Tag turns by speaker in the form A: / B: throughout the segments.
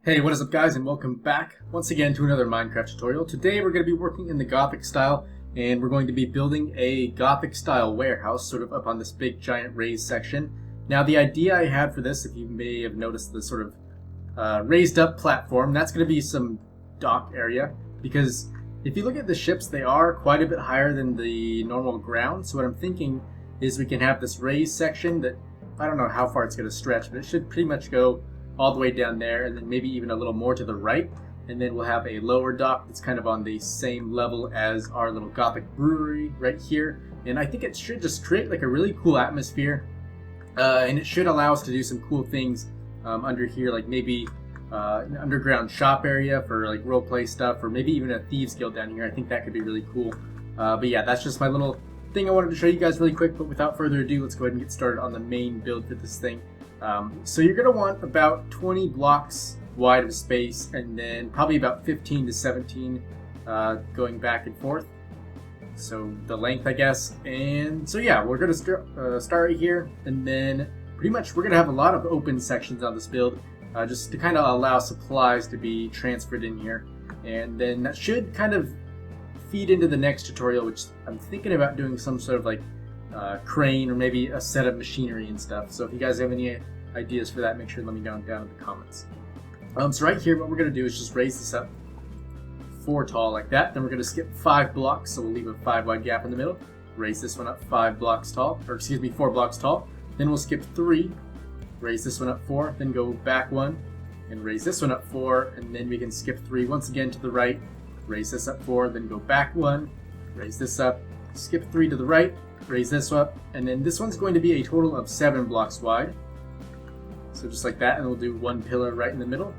A: Hey, what is up guys, and welcome back once again to another Minecraft tutorial. Today we're going to be working in the Gothic style, and we're going to be building a Gothic style warehouse sort of up on this big giant raised section. Now the idea I had for this, if you may have noticed the sort of raised up platform, that's going to be some dock area, because if you look at the ships, they are quite a bit higher than the normal ground. So what I'm thinking is we can have this raised section that, I don't know how far it's going to stretch, but it should pretty much go all the way down there, and then maybe even a little more to the right, and then we'll have a lower dock that's kind of on the same level as our little Gothic brewery right here. And I think it should just create like a really cool atmosphere, and it should allow us to do some cool things under here, like maybe an underground shop area for like roleplay stuff, or maybe even a thieves guild down here. I think that could be really cool. But yeah, that's just my little thing I wanted to show you guys really quick. But without further ado, let's go ahead and get started on the main build for this thing. So you're going to want about 20 blocks wide of space, and then probably about 15 to 17 going back and forth. So the length, I guess. And so yeah, we're going to start right here, and then pretty much we're going to have a lot of open sections on this build, just to kind of allow supplies to be transferred in here. And then that should kind of feed into the next tutorial, which I'm thinking about doing some sort of like crane or maybe a set of machinery and stuff. So if you guys have any ideas for that, make sure to let me know down in the comments. So right here, what we're going to do is just raise this up 4 tall like that. Then we're going to skip 5 blocks, so we'll leave a 5 wide gap in the middle. Raise this one up 5 blocks tall, or excuse me, 4 blocks tall. Then we'll skip 3, raise this one up 4, then go back 1, and raise this one up 4, and then we can skip 3 once again to the right, raise this up 4, then go back 1, raise this up, skip 3 to the right, raise this up, and then this one's going to be a total of 7 blocks wide. So just like that, and we'll do 1 pillar right in the middle,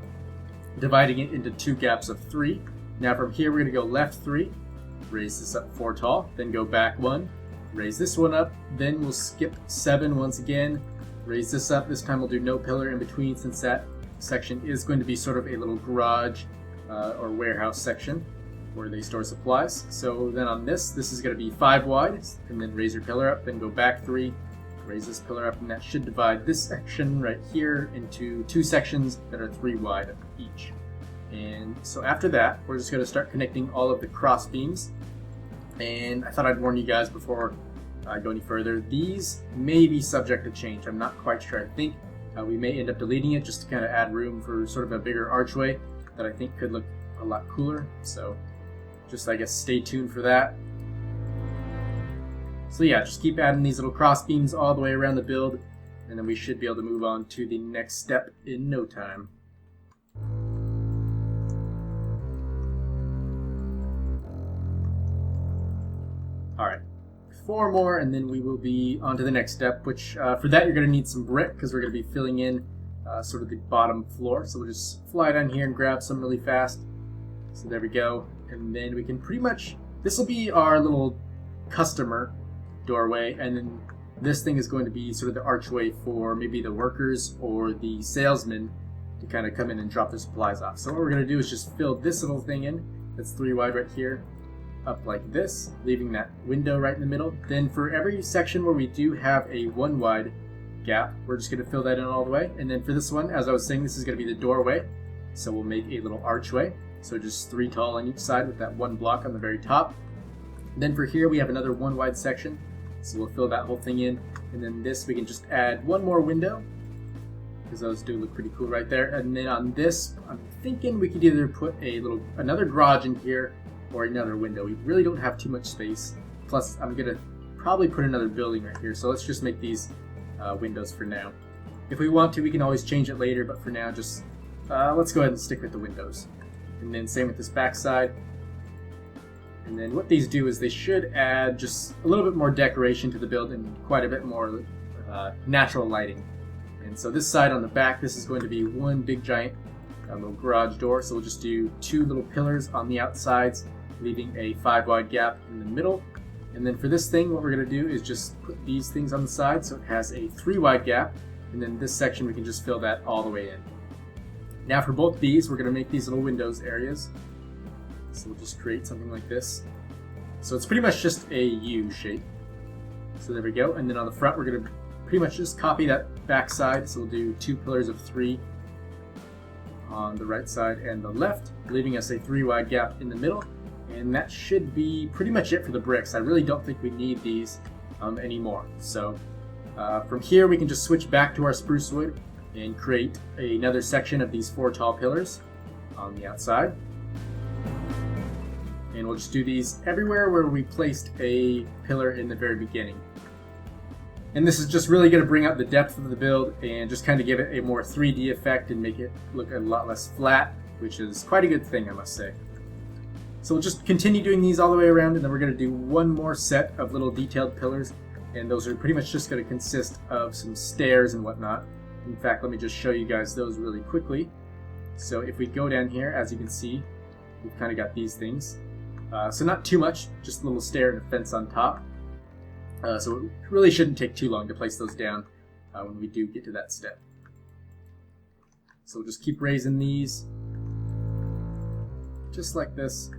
A: dividing it into 2 gaps of 3. Now from here, we're going to go left 3, raise this up 4 tall, then go back 1, raise this one up, then we'll skip 7 once again, raise this up. This time we'll do no pillar in between, since that section is going to be sort of a little garage or warehouse section where they store supplies. So then on this is going to be 5 wide, and then raise your pillar up, then go back 3, raise this pillar up, and that should divide this section right here into 2 sections that are 3 wide each. And so after that, we're just going to start connecting all of the cross beams. And I thought I'd warn you guys before I go any further, these may be subject to change. I'm not quite sure. I think we may end up deleting it just to kind of add room for sort of a bigger archway that I think could look a lot cooler. So just, I guess, stay tuned for that. So yeah, just keep adding these little cross beams all the way around the build, and then we should be able to move on to the next step in no time. Alright, 4 more, and then we will be on to the next step, which for that you're going to need some brick, because we're going to be filling in sort of the bottom floor. So we'll just fly down here and grab some really fast. So there we go. And then we can pretty much, this will be our little customer doorway, and then this thing is going to be sort of the archway for maybe the workers or the salesmen to kind of come in and drop their supplies off. So what we're going to do is just fill this little thing in, that's 3 wide right here, up like this, leaving that window right in the middle. Then for every section where we do have a 1 wide gap, we're just going to fill that in all the way. And then for this one, as I was saying, this is going to be the doorway, so we'll make a little archway. So just 3 tall on each side with that 1 block on the very top. Then for here we have another 1 wide section, so we'll fill that whole thing in. And then this we can just add 1 more window, because those do look pretty cool right there. And then on this, I'm thinking we could either put another garage in here or another window. We really don't have too much space. Plus I'm gonna probably put another building right here. So let's just make these windows for now. If we want to, we can always change it later, but for now, just let's go ahead and stick with the windows. And then same with this back side. And then what these do is they should add just a little bit more decoration to the build and quite a bit more natural lighting. And so this side on the back, this is going to be 1 big giant little garage door. So we'll just do 2 little pillars on the outsides, leaving a 5 wide gap in the middle. And then for this thing, what we're going to do is just put these things on the side, so it has a 3 wide gap. And then this section, we can just fill that all the way in. Now for both these, we're going to make these little windows areas. So we'll just create something like this. So it's pretty much just a U shape. So there we go. And then on the front, we're going to pretty much just copy that back side. So we'll do 2 pillars of 3 on the right side and the left, leaving us a 3 wide gap in the middle. And that should be pretty much it for the bricks. I really don't think we need these anymore. So from here we can just switch back to our spruce wood and create another section of these 4 tall pillars on the outside. And we'll just do these everywhere where we placed a pillar in the very beginning. And this is just really going to bring out the depth of the build and just kind of give it a more 3D effect and make it look a lot less flat, which is quite a good thing, I must say. So we'll just continue doing these all the way around, and then we're going to do one more set of little detailed pillars, and those are pretty much just going to consist of some stairs and whatnot. In fact, let me just show you guys those really quickly. So if we go down here, as you can see, we've kind of got these things. So not too much, just a little stair and a fence on top. So it really shouldn't take too long to place those down when we do get to that step. So we'll just keep raising these, just like this.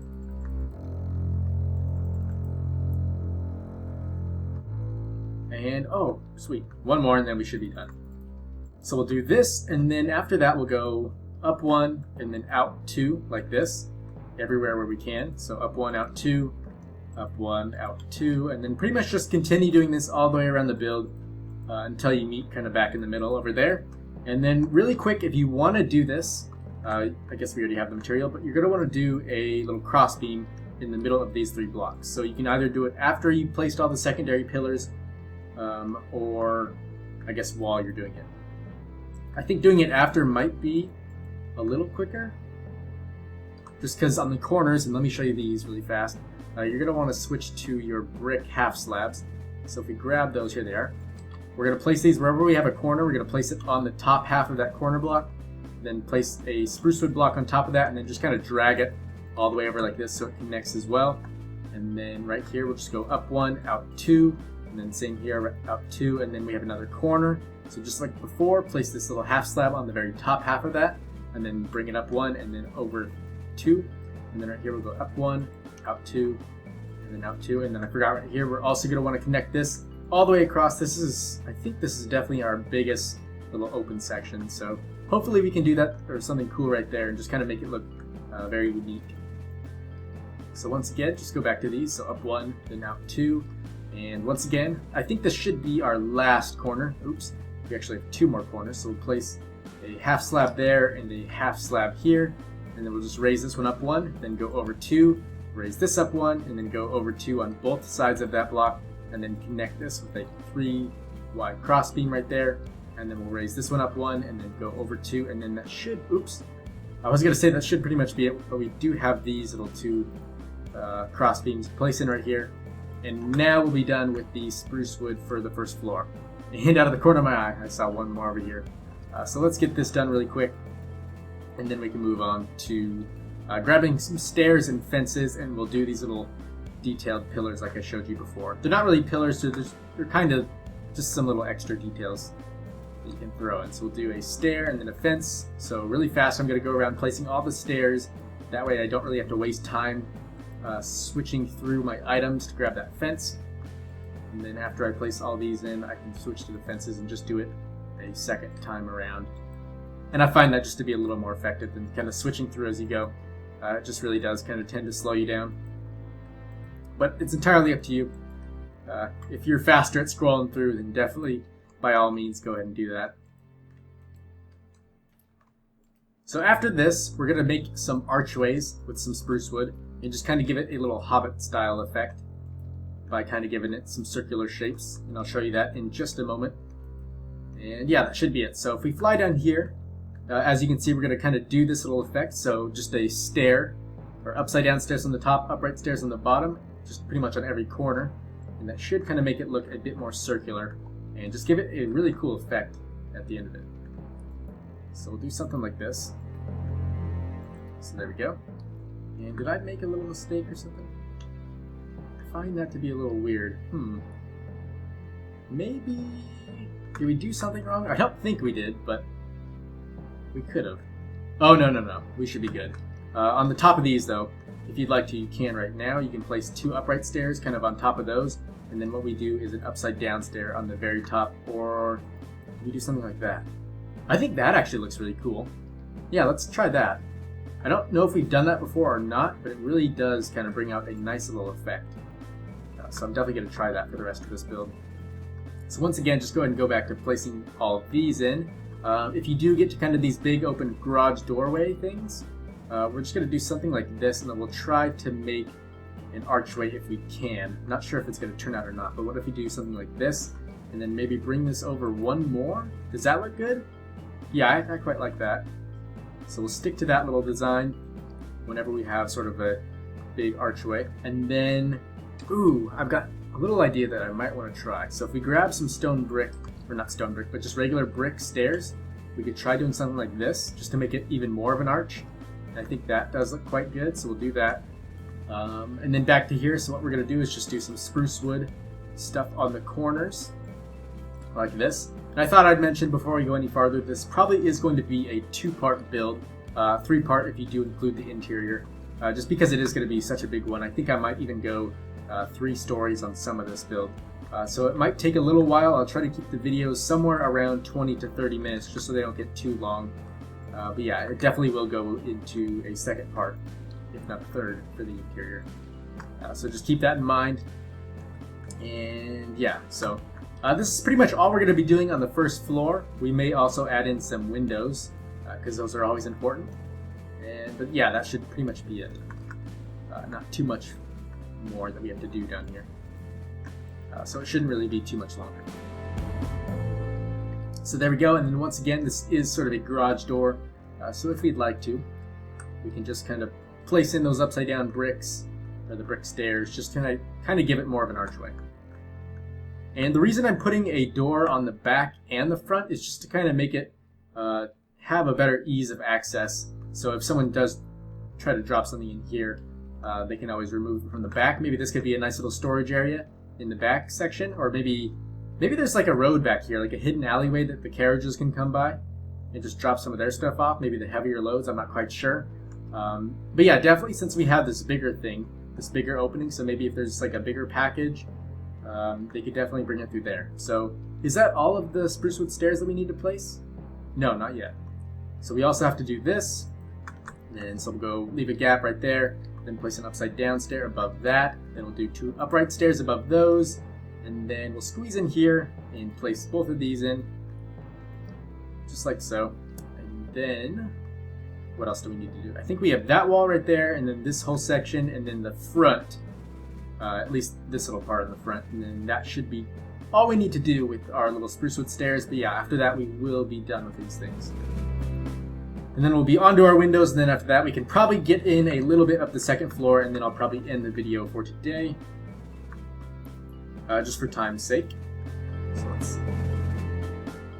A: And oh, sweet, one more and then we should be done. So we'll do this, and then after that we'll go up 1 and then out 2 like this, everywhere where we can. So up 1, out 2, up 1, out 2, and then pretty much just continue doing this all the way around the build until you meet kind of back in the middle over there. And then really quick, if you want to do this, I guess we already have the material, but you're going to want to do a little cross beam in the middle of these 3 blocks. So you can either do it after you placed all the secondary pillars, or I guess while you're doing it. I think doing it after might be a little quicker, just because on the corners, and let me show you these really fast, you're going to want to switch to your brick half slabs. So if we grab those, here they are. We're going to place these wherever we have a corner. We're going to place it on the top half of that corner block, then place a spruce wood block on top of that, and then just kind of drag it all the way over like this so it connects as well. And then right here we'll just go up 1, out 2, and then same here, out 2, and then we have another corner. So just like before, place this little half slab on the very top half of that, and then bring it up 1 and then over 2. And then right here we'll go up 1, out 2, and then out 2. And then I forgot right here, we're also going to want to connect this all the way across. This is, I think this is definitely our biggest little open section. So hopefully we can do that or something cool right there and just kind of make it look very unique. So once again, just go back to these. So up 1, then out 2. And once again, I think this should be our last corner. Oops. We actually have 2 more corners, so we'll place a half slab there and a half slab here, and then we'll just raise this one up 1, then go over 2, raise this up 1, and then go over 2 on both sides of that block, and then connect this with a 3 wide cross beam right there, and then we'll raise this one up 1, and then go over 2, and then that should, oops, I was going to say that should pretty much be it, but we do have these little 2 cross beams placed in right here, and now we'll be done with the spruce wood for the first floor. And out of the corner of my eye, I saw one more over here. So let's get this done really quick, and then we can move on to grabbing some stairs and fences, and we'll do these little detailed pillars like I showed you before. They're not really pillars, they're kind of just some little extra details that you can throw in. So we'll do a stair and then a fence. So really fast, I'm going to go around placing all the stairs. That way I don't really have to waste time switching through my items to grab that fence. And then after I place all these in, I can switch to the fences and just do it a second time around. And I find that just to be a little more effective than kind of switching through as you go. It just really does kind of tend to slow you down. But it's entirely up to you. If you're faster at scrolling through, then definitely, by all means, go ahead and do that. So after this, we're going to make some archways with some spruce wood and just kind of give it a little Hobbit style effect by kind of giving it some circular shapes, and I'll show you that in just a moment. And yeah, that should be it. So if we fly down here, as you can see, we're going to kind of do this little effect. So just a stair, or upside down stairs on the top, upright stairs on the bottom, just pretty much on every corner. And that should kind of make it look a bit more circular and just give it a really cool effect at the end of it. So we'll do something like this. So there we go. And did I make a little mistake or something? I find that to be a little weird. Maybe... Did we do something wrong? I don't think we did, but we could have. Oh, no. We should be good. On the top of these, though, if you'd like to, you can right now. You can place 2 upright stairs kind of on top of those, and then what we do is an upside down stair on the very top, or we do something like that. I think that actually looks really cool. Yeah, let's try that. I don't know if we've done that before or not, but it really does kind of bring out a nice little effect. So I'm definitely going to try that for the rest of this build. So once again, just go ahead and go back to placing all of these in. If you do get to kind of these big open garage doorway things, we're just going to do something like this, and then we'll try to make an archway if we can. I'm not sure if it's going to turn out or not, but what if we do something like this, and then maybe bring this over one more? Does that look good? Yeah, I quite like that. So we'll stick to that little design whenever we have sort of a big archway. And then, ooh, I've got a little idea that I might want to try. So if we grab some stone brick, or not stone brick, but just regular brick stairs, we could try doing something like this, just to make it even more of an arch. And I think that does look quite good, so we'll do that. And then back to here, so what we're going to do is just do some spruce wood stuff on the corners, like this. And I thought I'd mention before we go any farther, this probably is going to be a 2-part build, 3-part if you do include the interior, just because it is going to be such a big one. I think I might even go 3 stories on some of this build. So it might take a little while. I'll try to keep the videos somewhere around 20 to 30 minutes just so they don't get too long. But yeah, it definitely will go into a second part, if not a third, for the interior. So just keep that in mind. And yeah, so this is pretty much all we're going to be doing on the first floor. We may also add in some windows, because those are always important. But yeah, that should pretty much be it. Not too much more that we have to do down here. So it shouldn't really be too much longer. So there we go, and then once again, this is sort of a garage door. So if we'd like to, we can just kind of place in those upside down bricks, or the brick stairs, just kind of give it more of an archway. And the reason I'm putting a door on the back and the front is just to kind of make it have a better ease of access. So if someone does try to drop something in here, they can always remove it from the back. Maybe this could be a nice little storage area in the back section, or maybe there's like a road back here, like a hidden alleyway that the carriages can come by and just drop some of their stuff off, maybe the heavier loads, I'm not quite sure. But yeah, definitely since we have this bigger thing, this bigger opening, so maybe if there's like a bigger package, they could definitely bring it through there. So is that all of the spruce wood stairs that we need to place? No, not yet. So we also have to do this, and so we'll go leave a gap right there, then place an upside down stair above that, then we'll do 2 upright stairs above those, and then we'll squeeze in here and place both of these in, just like so. And then, what else do we need to do? I think we have that wall right there, and then this whole section, and then the front, at least this little part in the front, and then that should be all we need to do with our little spruce wood stairs. But yeah, after that we will be done with these things. And then we'll be onto our windows, and then after that we can probably get in a little bit of the second floor, and then I'll probably end the video for today, just for time's sake. So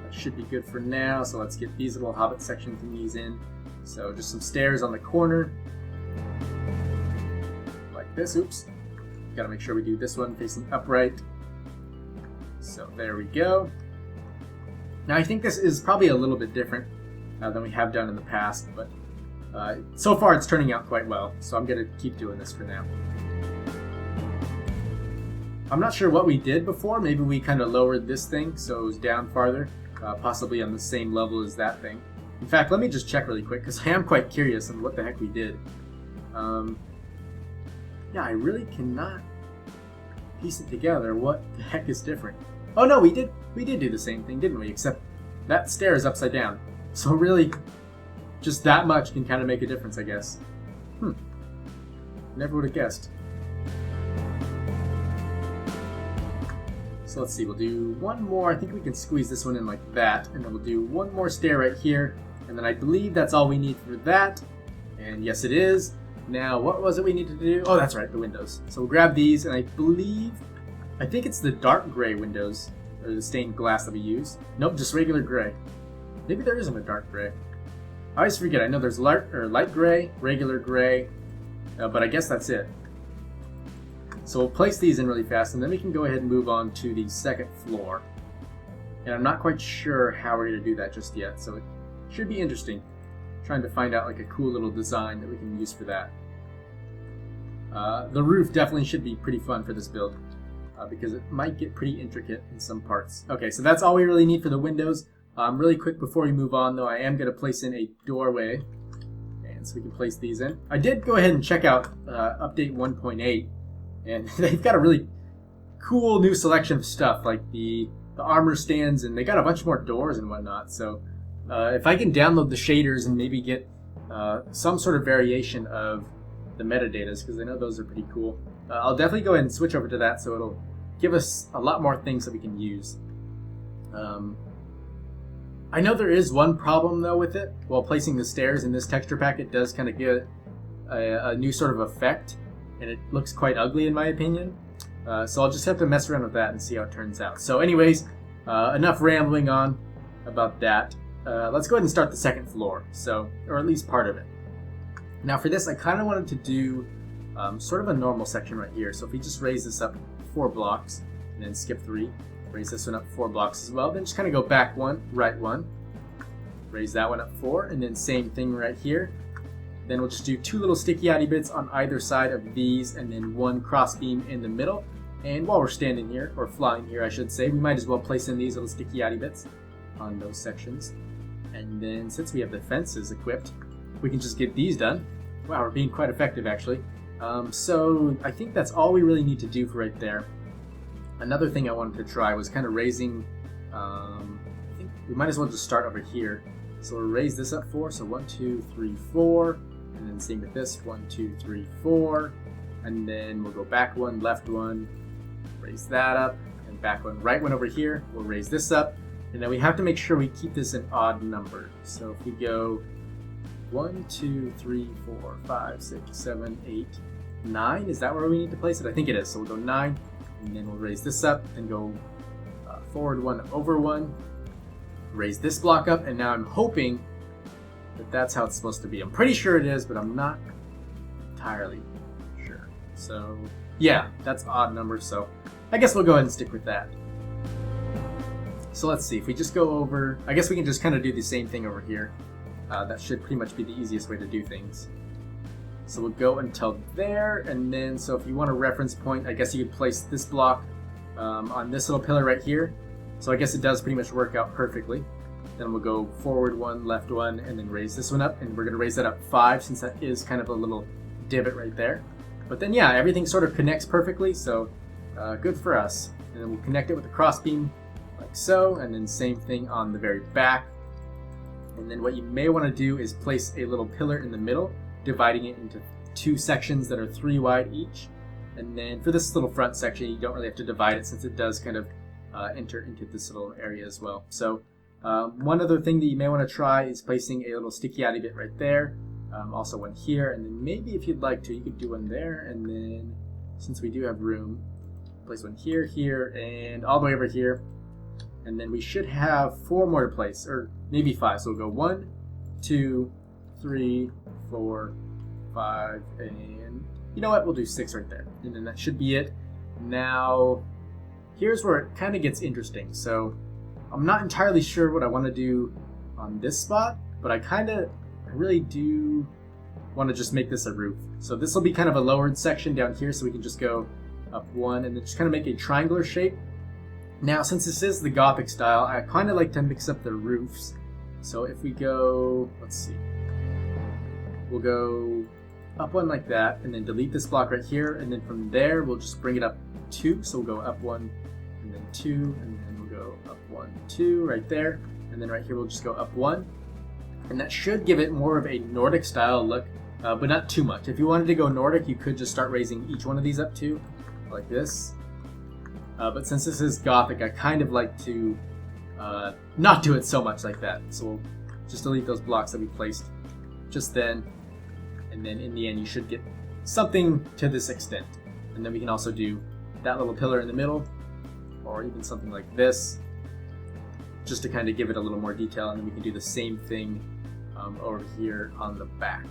A: that should be good for now. So let's get these little hobbit section thingies in. So just some stairs on the corner, like this. Oops. Gotta make sure we do this one facing upright. So there we go. Now I think this is probably a little bit different than we have done in the past, but so far it's turning out quite well, so I'm going to keep doing this for now. I'm not sure what we did before. Maybe we kind of lowered this thing so it was down farther, possibly on the same level as that thing. In fact, let me just check really quick, because I am quite curious on what the heck we did. Yeah, I really cannot piece it together. What the heck is different? Oh no, we did do the same thing, didn't we? Except that stair is upside down. So really, just that much can kind of make a difference, I guess. Never would have guessed. So let's see, we'll do one more. I think we can squeeze this one in like that, and then we'll do one more stair right here, and then I believe that's all we need for that. And yes, it is. Now, what was it we needed to do? Oh, that's right, the windows. So we'll grab these, and I think it's the dark gray windows, or the stained glass that we use. Nope, just regular gray. Maybe there isn't a dark gray. I always forget. I know there's light gray, regular gray, but I guess that's it. So we'll place these in really fast, and then we can go ahead and move on to the second floor. And I'm not quite sure how we're going to do that just yet, so it should be interesting. Trying to find out like a cool little design that we can use for that. The roof definitely should be pretty fun for this build, because it might get pretty intricate in some parts. Okay, so that's all we really need for the windows. Really quick before we move on though, I am going to place in a doorway, and so we can place these in. I did go ahead and check out update 1.8, and they've got a really cool new selection of stuff, like the armor stands, and they got a bunch more doors and whatnot. So if I can download the shaders and maybe get some sort of variation of the metadatas, because I know those are pretty cool, I'll definitely go ahead and switch over to that, so it'll give us a lot more things that we can use. I know there is one problem though with it. While placing the stairs in this texture pack, it does kind of give a new sort of effect, and it looks quite ugly in my opinion. So I'll just have to mess around with that and see how it turns out. So anyways, enough rambling on about that. Let's go ahead and start the second floor, or at least part of it. Now for this, I kind of wanted to do sort of a normal section right here. So if we just raise this up 4 blocks and then skip 3, raise this one up 4 blocks as well, then just kind of go back 1, right 1, raise that one up 4, and then same thing right here. Then we'll just do 2 little sticky outy bits on either side of these, and then 1 cross beam in the middle. And while we're standing here, or flying here I should say, we might as well place in these little sticky outy bits on those sections. And then since we have the fences equipped, we can just get these done. Wow, we're being quite effective actually. So I think that's all we really need to do for right there. Another thing I wanted to try was kind of raising, I think we might as well just start over here. So we'll raise this up 4, so 1, 2, 3, 4, and then same with this, 1, 2, 3, 4, and then we'll go back 1, left 1, raise that up, and back 1, right 1 over here, we'll raise this up, and then we have to make sure we keep this an odd number. So if we go 1, 2, 3, 4, 5, 6, 7, 8, 9, is that where we need to place it? I think it is, so we'll go 9, and then we'll raise this up and go forward 1, over 1, raise this block up, and now I'm hoping that that's how it's supposed to be. I'm pretty sure it is, but I'm not entirely sure. So yeah, that's odd numbers, so I guess we'll go ahead and stick with that. So let's see, if we just go over, I guess we can just kind of do the same thing over here. That should pretty much be the easiest way to do things. So we'll go until there, and then so if you want a reference point, I guess you could place this block on this little pillar right here. So I guess it does pretty much work out perfectly. Then we'll go forward 1, left 1, and then raise this one up, and we're going to raise that up 5 since that is kind of a little divot right there. But then yeah, everything sort of connects perfectly, so good for us. And then we'll connect it with a cross beam like so, and then same thing on the very back. And then what you may want to do is place a little pillar in the middle, dividing it into 2 sections that are 3 wide each. And then for this little front section, you don't really have to divide it since it does kind of enter into this little area as well. So one other thing that you may want to try is placing a little sticky outy bit right there, also one here, and then maybe if you'd like to, you could do one there, and then since we do have room, place one here, here, and all the way over here. And then we should have 4 more to place, or maybe 5. So we'll go 1, 2, 3, 4, 5, and you know what? We'll do 6 right there. And then that should be it. Now, here's where it kind of gets interesting. So I'm not entirely sure what I want to do on this spot, but I really do want to just make this a roof. So this will be kind of a lowered section down here, so we can just go up 1 and then just kind of make a triangular shape. Now, since this is the Gothic style, I kind of like to mix up the roofs. So if we go, let's see, we'll go up 1 like that, and then delete this block right here, and then from there, we'll just bring it up 2. So we'll go up 1, and then 2, and then we'll go up 1, 2, right there. And then right here, we'll just go up 1. And that should give it more of a Nordic style look, but not too much. If you wanted to go Nordic, you could just start raising each one of these up 2, like this. But since this is Gothic, I kind of like to not do it so much like that. So we'll just delete those blocks that we placed just then. And then in the end, you should get something to this extent. And then we can also do that little pillar in the middle, or even something like this, just to kind of give it a little more detail. And then we can do the same thing over here on the back.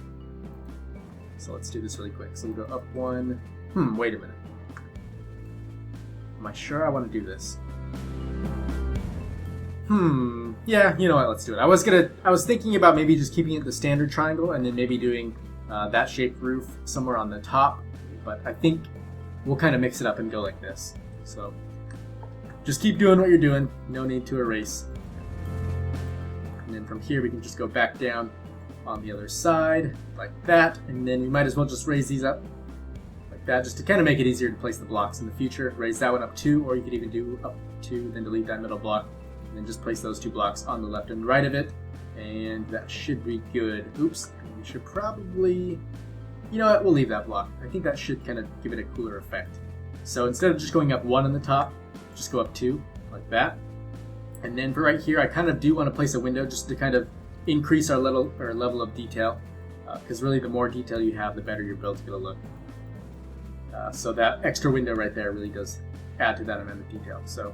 A: So let's do this really quick. So we'll go up 1. Wait a minute. Am I sure I want to do this? Yeah, you know what, let's do it. I was thinking about maybe just keeping it the standard triangle and then maybe doing that shaped roof somewhere on the top, but I think we'll kind of mix it up and go like this. So just keep doing what you're doing, no need to erase. And then from here we can just go back down on the other side like that, and then we might as well just raise these up like that, just to kind of make it easier to place the blocks in the future. Raise that one up 2, or you could even do up 2, then delete that middle block, and then just place those 2 blocks on the left and right of it, and that should be good. Oops, we should probably, you know what, we'll leave that block. I think that should kind of give it a cooler effect. So instead of just going up 1 on the top, just go up 2 like that. And then for right here, I kind of do want to place a window just to kind of increase our level of detail, because really the more detail you have, the better your build's going to look. So that extra window right there really does add to that amount of detail. So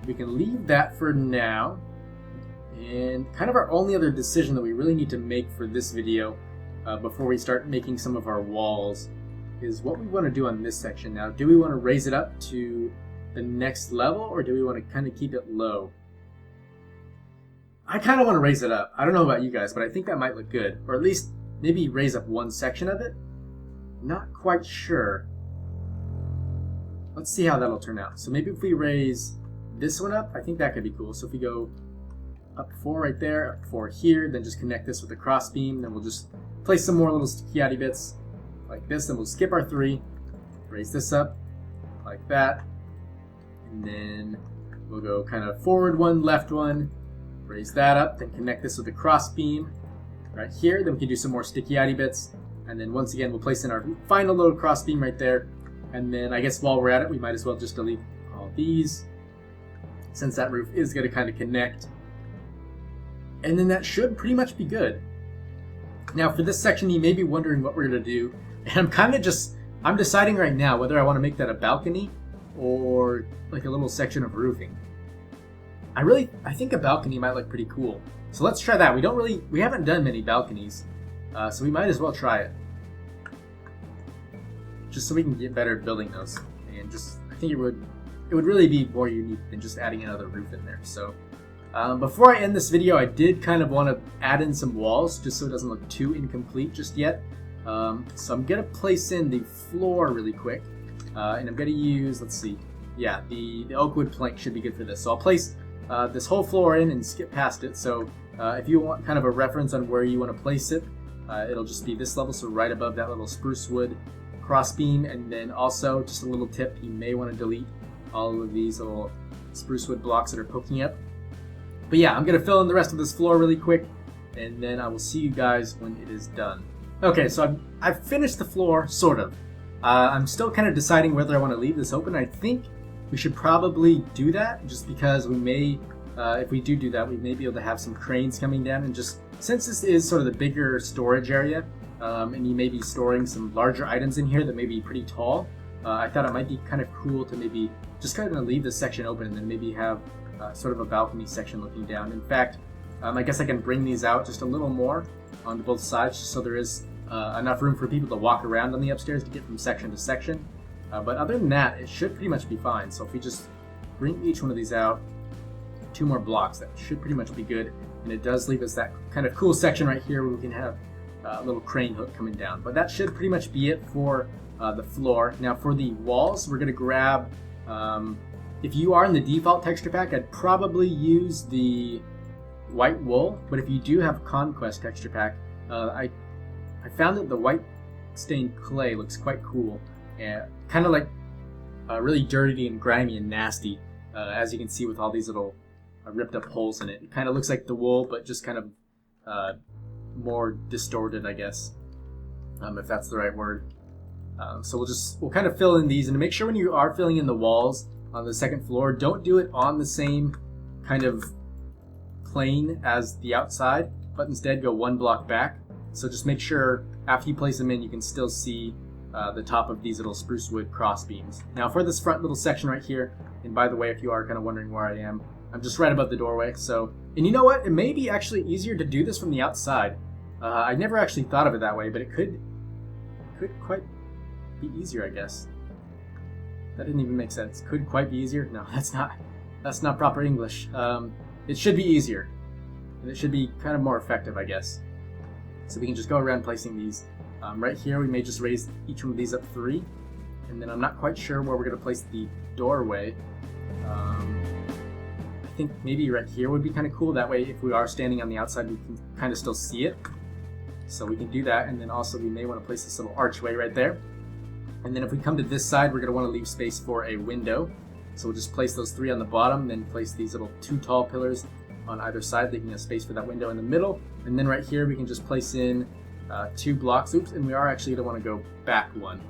A: we can leave that for now. And kind of our only other decision that we really need to make for this video before we start making some of our walls is what we want to do on this section. Now, do we want to raise it up to the next level, or do we want to kind of keep it low? I kind of want to raise it up. I don't know about you guys, but I think that might look good. Or at least maybe raise up one section of it. Not quite sure. Let's see how that'll turn out. So maybe if we raise this one up, I think that could be cool. So if we go up 4 right there, up 4 here, then just connect this with a cross beam, then we'll just place some more little sticky bits like this, then we'll skip our 3, raise this up like that, and then we'll go kind of forward 1, left 1, raise that up, then connect this with a cross beam right here, then we can do some more sticky bits, and then once again we'll place in our final little cross beam right there, and then I guess while we're at it we might as well just delete all these, since that roof is going to kind of connect, and then that should pretty much be good. Now for this section you may be wondering what we're going to do, and I'm deciding right now whether I want to make that a balcony or like a little section of roofing. I think a balcony might look pretty cool. So let's try that. We haven't done many balconies, so we might as well try it. Just so we can get better at building those. And I think it would really be more unique than just adding another roof in there. So before I end this video, I did kind of want to add in some walls just so it doesn't look too incomplete just yet. So I'm going to place in the floor really quick, and I'm going to use, let's see, yeah, the oak wood plank should be good for this. So I'll place this whole floor in and skip past it. So if you want kind of a reference on where you want to place it, it'll just be this level, so right above that little spruce wood crossbeam. And then also, just a little tip, you may want to delete all of these little spruce wood blocks that are poking up. But yeah, I'm going to fill in the rest of this floor really quick, and then I will see you guys when it is done. Okay, so I've finished the floor, sort of. I'm still kind of deciding whether I want to leave this open. I think we should probably do that, just because we may, if we do that, we may be able to have some cranes coming down, and just, since this is sort of the bigger storage area, and you may be storing some larger items in here that may be pretty tall, I thought it might be kind of cool to maybe just kind of leave this section open and then maybe have sort of a balcony section looking down. In fact, I guess I can bring these out just a little more on both sides, just so there is enough room for people to walk around on the upstairs to get from section to section. But other than that, it should pretty much be fine. So if we just bring each one of these out, 2 more blocks, that should pretty much be good. And it does leave us that kind of cool section right here where we can have a little crane hook coming down. But that should pretty much be it for the floor. Now for the walls, we're going to grab, if you are in the default texture pack, I'd probably use the white wool. But if you do have Conquest texture pack, I found that the white stained clay looks quite cool, and kind of like really dirty and grimy and nasty, as you can see with all these little ripped up holes in it. It kind of looks like the wool, but just kind of more distorted, I guess, if that's the right word. So we'll kind of fill in these, and to make sure when you are filling in the walls on the second floor, don't do it on the same kind of plane as the outside, but instead go 1 block back. So just make sure after you place them in, you can still see the top of these little spruce wood cross beams. Now for this front little section right here, and by the way, if you are kind of wondering where I am, I'm just right above the doorway. So, and you know what? It may be actually easier to do this from the outside. I never actually thought of it that way, but it could quite be easier, I guess. That didn't even make sense. Could quite be easier? No, that's not proper English. It should be easier, and it should be kind of more effective, I guess. So we can just go around placing these. Right here, we may just raise each one of these up 3, and then I'm not quite sure where we're going to place the doorway. I think maybe right here would be kind of cool. That way, if we are standing on the outside, we can kind of still see it. So we can do that, and then also we may want to place this little archway right there. And then if we come to this side, we're going to want to leave space for a window. So we'll just place those 3 on the bottom, then place these little 2 tall pillars on either side, leaving a space for that window in the middle. And then right here, we can just place in 2 blocks. Oops, and we are actually going to want to go back 1.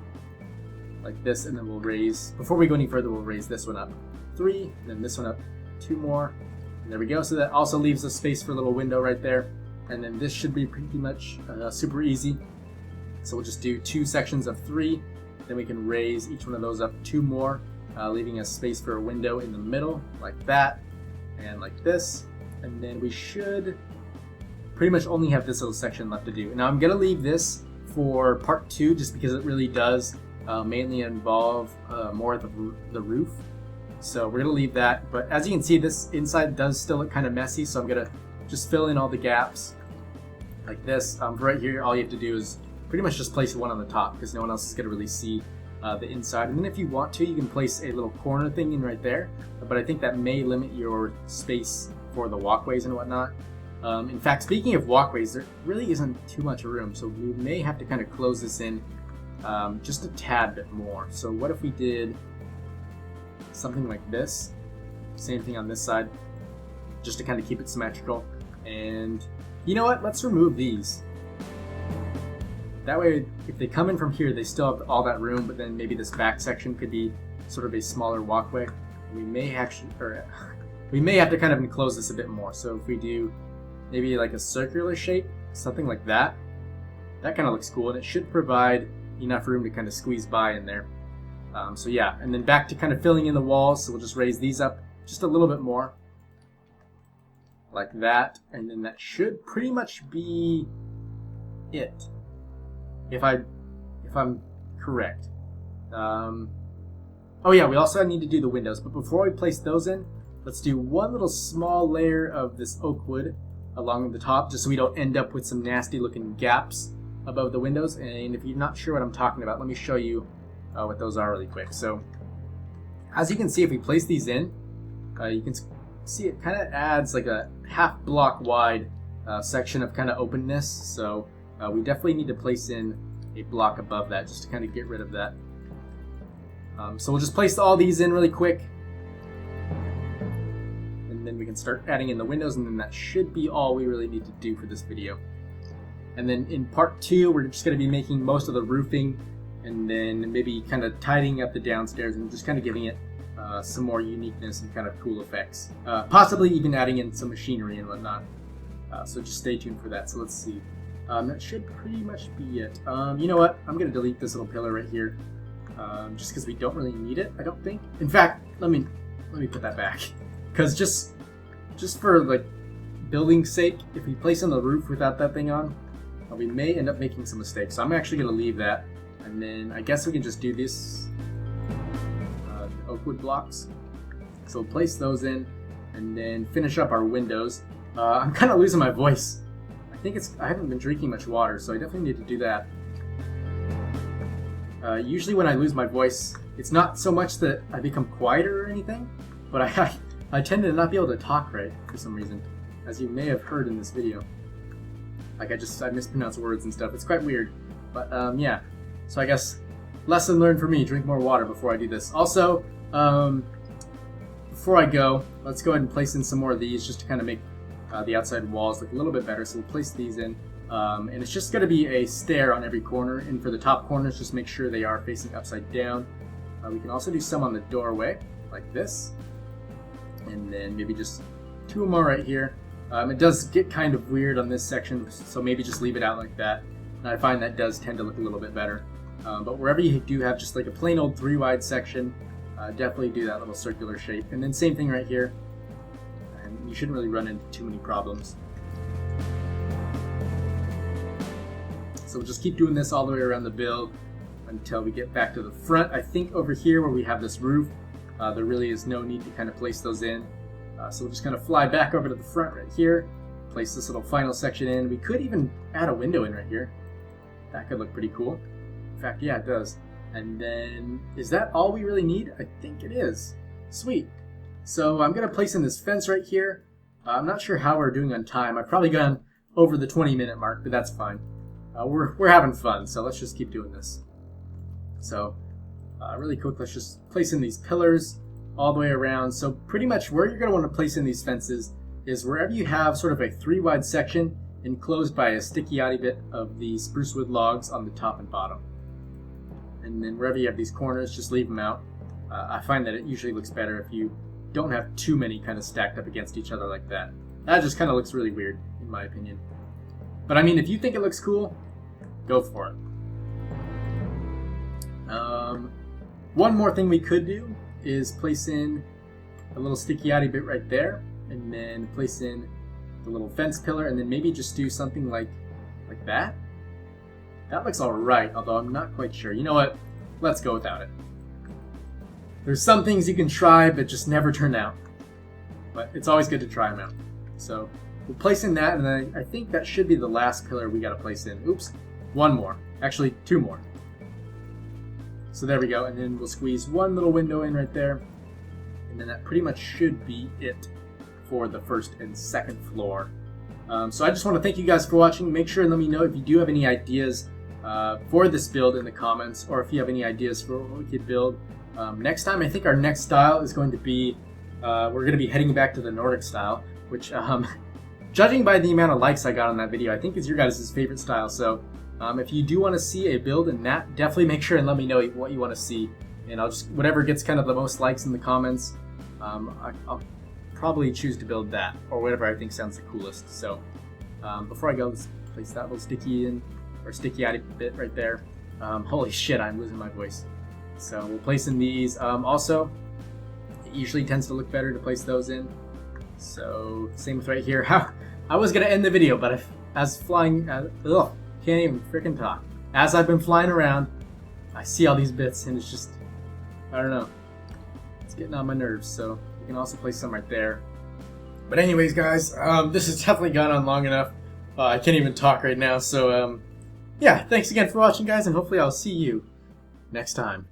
A: Like this, and then we'll raise, before we go any further, we'll raise this one up 3, and then this one up 2 more. And there we go. So that also leaves a space for a little window right there. And then this should be pretty much super easy. So we'll just do 2 sections of 3. Then we can raise each one of those up 2 more, leaving a space for a window in the middle, like that, and like this. And then we should pretty much only have this little section left to do. Now I'm going to leave this for part 2, just because it really does mainly involve more of the roof. So we're going to leave that. But as you can see, this inside does still look kind of messy, so I'm going to just fill in all the gaps like this. Right here, all you have to do is pretty much just place one on the top, because no one else is going to really see the inside. And then if you want to, you can place a little corner thing in right there, but I think that may limit your space for the walkways and whatnot. In fact, speaking of walkways, there really isn't too much room, so we may have to kind of close this in just a tad bit more. So what if we did something like this? Same thing on this side, just to kind of keep it symmetrical. And you know what? Let's remove these. That way, if they come in from here, they still have all that room, but then maybe this back section could be sort of a smaller walkway. We may actually, or we may have to kind of enclose this a bit more. So if we do maybe like a circular shape, something like that, that kind of looks cool, and it should provide enough room to kind of squeeze by in there. So yeah, and then back to kind of filling in the walls. So we'll just raise these up just a little bit more, like that, and then that should pretty much be it, if I'm correct. Oh yeah, we also need to do the windows, but before we place those in, let's do one little small layer of this oak wood along the top, just so we don't end up with some nasty looking gaps above the windows. And if you're not sure what I'm talking about, let me show you what those are really quick. So as you can see, if we place these in, you can see it kind of adds like a half block wide section of kind of openness. So we definitely need to place in a block above that, just to kind of get rid of that. So we'll just place all these in really quick, and then we can start adding in the windows, and then that should be all we really need to do for this video. And then in part 2, we're just going to be making most of the roofing, and then maybe kind of tidying up the downstairs and just kind of giving it some more uniqueness and kind of cool effects. Possibly even adding in some machinery and whatnot. So just stay tuned for that. So let's see. That should pretty much be it. You know what? I'm going to delete this little pillar right here, just because we don't really need it, I don't think. In fact, let me put that back, because just for like building sake, if we place on the roof without that thing on, we may end up making some mistakes. So I'm actually going to leave that, and then I guess we can just do this oak wood blocks. So we'll place those in, and then finish up our windows. I'm kind of losing my voice. I haven't been drinking much water, so I definitely need to do that. Usually when I lose my voice, it's not so much that I become quieter or anything, but I tend to not be able to talk right for some reason, as you may have heard in this video. Like I mispronounce words and stuff. It's quite weird, but yeah. So I guess lesson learned for me: drink more water before I do this. Also, before I go, let's go ahead and place in some more of these, just to kind of make the outside walls look a little bit better. So we'll place these in, and it's just going to be a stair on every corner. And for the top corners, just make sure they are facing upside down. We can also do some on the doorway, like this, and then maybe just 2 more right here. It does get kind of weird on this section, so maybe just leave it out like that. And I find that does tend to look a little bit better. But wherever you do have just like a plain old 3-wide section, definitely do that little circular shape. And then same thing right here. And you shouldn't really run into too many problems. So we'll just keep doing this all the way around the build until we get back to the front. I think over here where we have this roof, there really is no need to kind of place those in. So we'll just kind of fly back over to the front right here, place this little final section in. We could even add a window in right here. That could look pretty cool. In fact, yeah, it does. And then, is that all we really need? I think it is. Sweet. So I'm going to place in this fence right here. I'm not sure how we're doing on time. I've probably gone over the 20-minute mark, but that's fine. We're having fun, so let's just keep doing this. So really quick, let's just place in these pillars all the way around. So pretty much where you're going to want to place in these fences is wherever you have sort of a 3-wide section enclosed by a sticky-yaddy bit of the spruce wood logs on the top and bottom. And then wherever you have these corners, just leave them out. I find that it usually looks better if you don't have too many kind of stacked up against each other like that. That just kind of looks really weird, in my opinion. But I mean, if you think it looks cool, go for it. One more thing we could do is place in a little sticky-yaddy bit right there, and then place in the little fence pillar, and then maybe just do something like that. That looks alright, although I'm not quite sure. You know what? Let's go without it. There's some things you can try, but just never turn out. But it's always good to try them out. So we'll place in that, and then I think that should be the last pillar we gotta place in. Oops, one more. Actually, 2 more. So there we go, and then we'll squeeze one little window in right there. And then that pretty much should be it for the first and second floor. So I just want to thank you guys for watching. Make sure and let me know if you do have any ideas for this build in the comments, or if you have any ideas for what we could build. Next time, I think our next style is going to be, we're going to be heading back to the Nordic style, which, judging by the amount of likes I got on that video, I think is your guys' favorite style. So if you do want to see a build in that, definitely make sure and let me know what you want to see. And I'll just, whatever gets kind of the most likes in the comments, I'll probably choose to build that, or whatever I think sounds the coolest. So before I go, let's place that little sticky-yaddy bit right there. Holy shit, I'm losing my voice. So we'll place in these. Also, it usually tends to look better to place those in. So same with right here. I was gonna end the video, but as flying, can't even freaking talk. As I've been flying around, I see all these bits, and it's just, I don't know. It's getting on my nerves. So you can also place some right there. But anyways, guys, this has definitely gone on long enough. I can't even talk right now. So yeah, thanks again for watching, guys, and hopefully I'll see you next time.